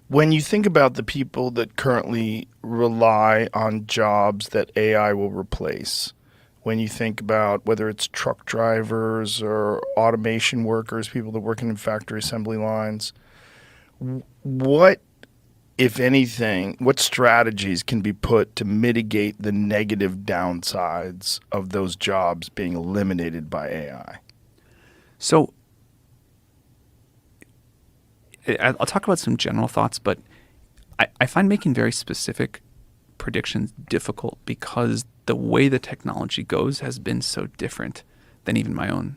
When you think about the people that currently rely on jobs that AI will replace, when you think about whether it's truck drivers or automation workers, people that work in factory assembly lines, what, if anything, what strategies can be put to mitigate the negative downsides of those jobs being eliminated by AI? So I'll talk about some general thoughts, but I find making very specific predictions difficult because the way the technology goes has been so different than even my own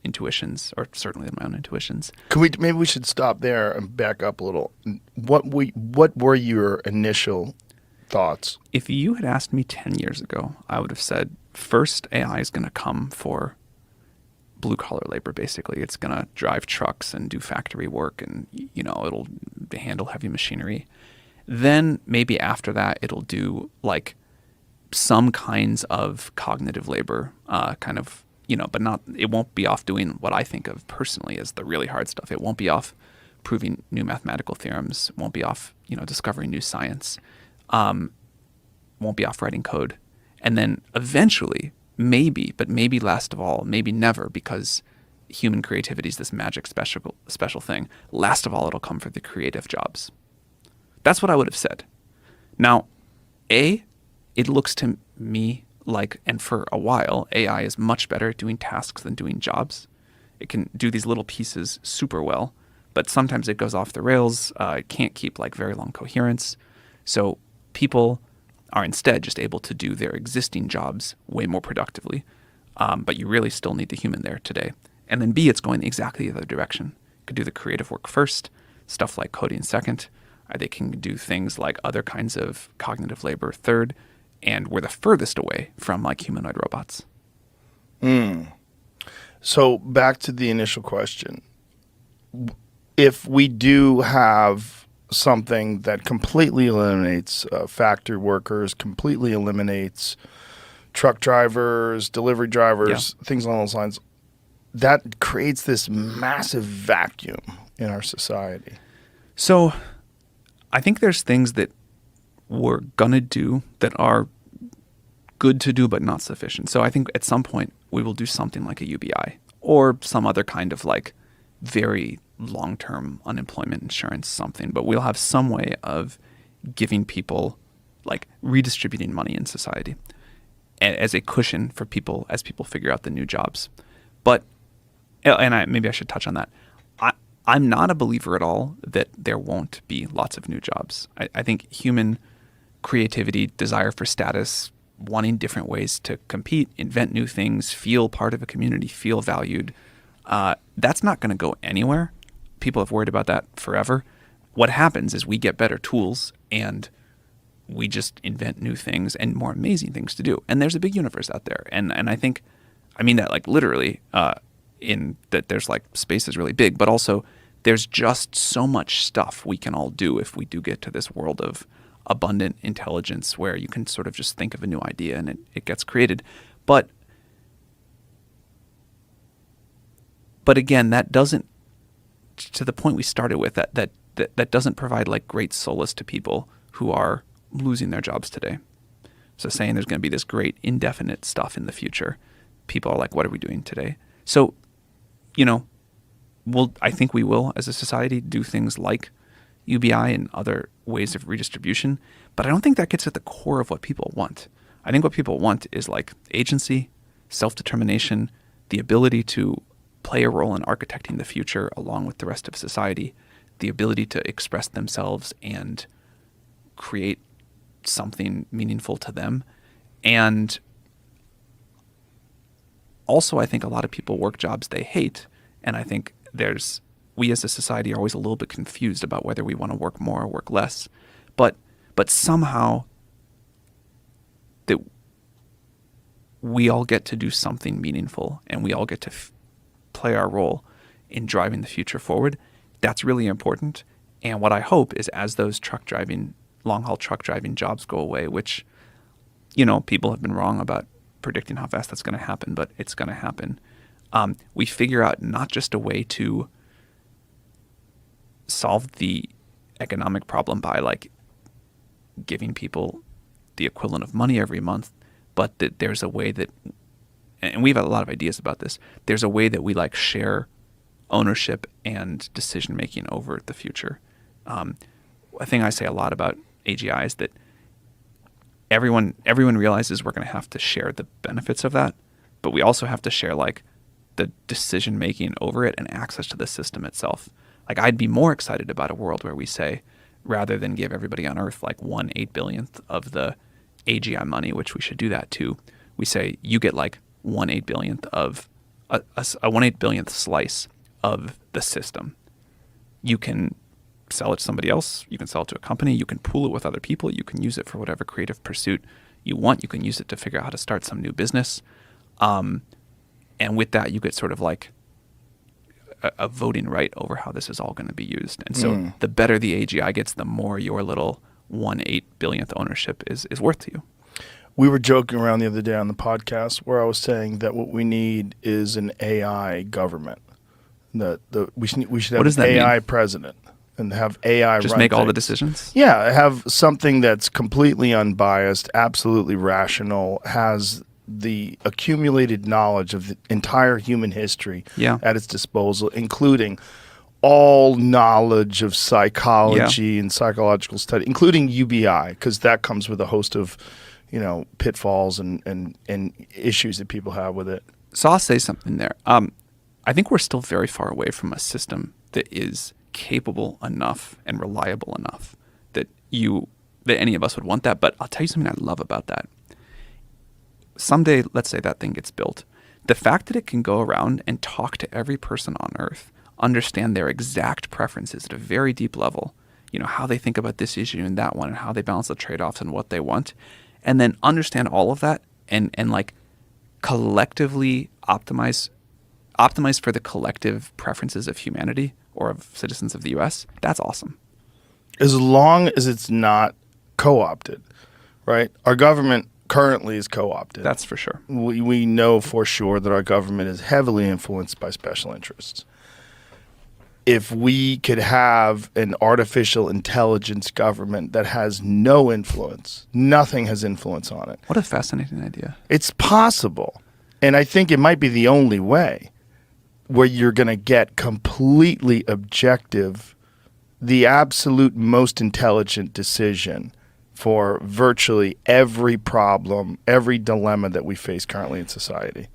intuitions, or certainly my own intuitions. Maybe we should stop there and back up a little. What were your initial thoughts? If you had asked me 10 years ago, I would have said, first, AI is going to come for blue-collar labor, basically. It's going to drive trucks and do factory work, and, it'll handle heavy machinery. Then maybe after that, it'll do, like, some kinds of cognitive labor, but it won't be off doing what I think of personally as the really hard stuff. It won't be off proving new mathematical theorems. It won't be off, discovering new science. Won't be off writing code. And then eventually, maybe last of all, maybe never, because human creativity is this magic special thing. Last of all, it'll come for the creative jobs. That's what I would have said. Now, it looks to me like, and for a while, AI is much better at doing tasks than doing jobs. It can do these little pieces super well, but sometimes it goes off the rails. It can't keep very long coherence. So people are instead just able to do their existing jobs way more productively. But you really still need the human there today. And then B, it's going exactly the other direction. You could do the creative work first, stuff like coding second. They can do things like other kinds of cognitive labor third. And we're the furthest away from humanoid robots. So back to the initial question. If we do have something that completely eliminates factory workers, completely eliminates truck drivers, delivery drivers, things along those lines, that creates this massive vacuum in our society. So I think there's things that we're going to do that are good to do but not sufficient. So I think at some point we will do something like a UBI or some other kind of very long-term unemployment insurance something, but we'll have some way of giving people, redistributing money in society as a cushion for people as people figure out the new jobs. But, maybe I should touch on that. I'm not a believer at all that there won't be lots of new jobs. I think human creativity, desire for status, wanting different ways to compete, invent new things, feel part of a community, feel valued, that's not going to go anywhere. People have worried about that forever. What happens is we get better tools and we just invent new things and more amazing things to do. And there's a big universe out there. And I think, I mean that literally, in that there's space is really big, but also there's just so much stuff we can all do if we do get to this world of abundant intelligence where you can sort of just think of a new idea and it gets created. But again, that doesn't, to the point we started with, that doesn't provide great solace to people who are losing their jobs today. So saying there's going to be this great indefinite stuff in the future, people are like, what are we doing today? So, I think we will, as a society, do things like UBI and other ways of redistribution, but I don't think that gets at the core of what people want. I think what people want is agency, self-determination, the ability to play a role in architecting the future along with the rest of society, the ability to express themselves and create something meaningful to them. And also, I think a lot of people work jobs they hate, and I think we as a society are always a little bit confused about whether we want to work more or work less. But somehow that we all get to do something meaningful and we all get to play our role in driving the future forward. That's really important. And what I hope is as those long-haul truck driving jobs go away, which, people have been wrong about predicting how fast that's going to happen, but it's going to happen. We figure out not just a way to solve the economic problem by like giving people the equivalent of money every month, but that there's a way that, and we have a lot of ideas about this, there's a way that we like share ownership and decision making over the future. A thing I say a lot about AGI is that everyone realizes we're going to have to share the benefits of that, but we also have to share like the decision making over it and access to the system itself. Like I'd be more excited about a world where we say, rather than give everybody on Earth like 1/8 billionth of the AGI money, which we should do that too, we say you get like 1/8 billionth of a 1/8 billionth slice of the system. You can sell it to somebody else. You can sell it to a company. You can pool it with other people. You can use it for whatever creative pursuit you want. You can use it to figure out how to start some new business. And with that, you get sort of like a voting right over how this is all going to be used. And so the better the AGI gets, the more your little 1/8 billionth ownership is worth to you. We were joking around the other day on the podcast where I was saying that what we need is an AI government. We should have an AI president and have AI just run make all things. the decisions. Yeah, have something that's completely unbiased, absolutely rational, has the accumulated knowledge of the entire human history at its disposal, including all knowledge of psychology and psychological study, including UBI, because that comes with a host of, pitfalls and issues that people have with it. So I'll say something there. I think we're still very far away from a system that is capable enough and reliable enough that any of us would want that. But I'll tell you something I love about that. Someday, let's say that thing gets built. The fact that it can go around and talk to every person on Earth, understand their exact preferences at a very deep level, how they think about this issue and that one and how they balance the trade-offs and what they want, and then understand all of that and like collectively optimize for the collective preferences of humanity or of citizens of the US, that's awesome. As long as it's not co-opted, right? Our government currently is co-opted. That's for sure. We know for sure that our government is heavily influenced by special interests. If we could have an artificial intelligence government that has no influence, nothing has influence on it. What a fascinating idea. It's possible. And I think it might be the only way where you're going to get completely objective, the absolute most intelligent decision for virtually every problem, every dilemma that we face currently in society.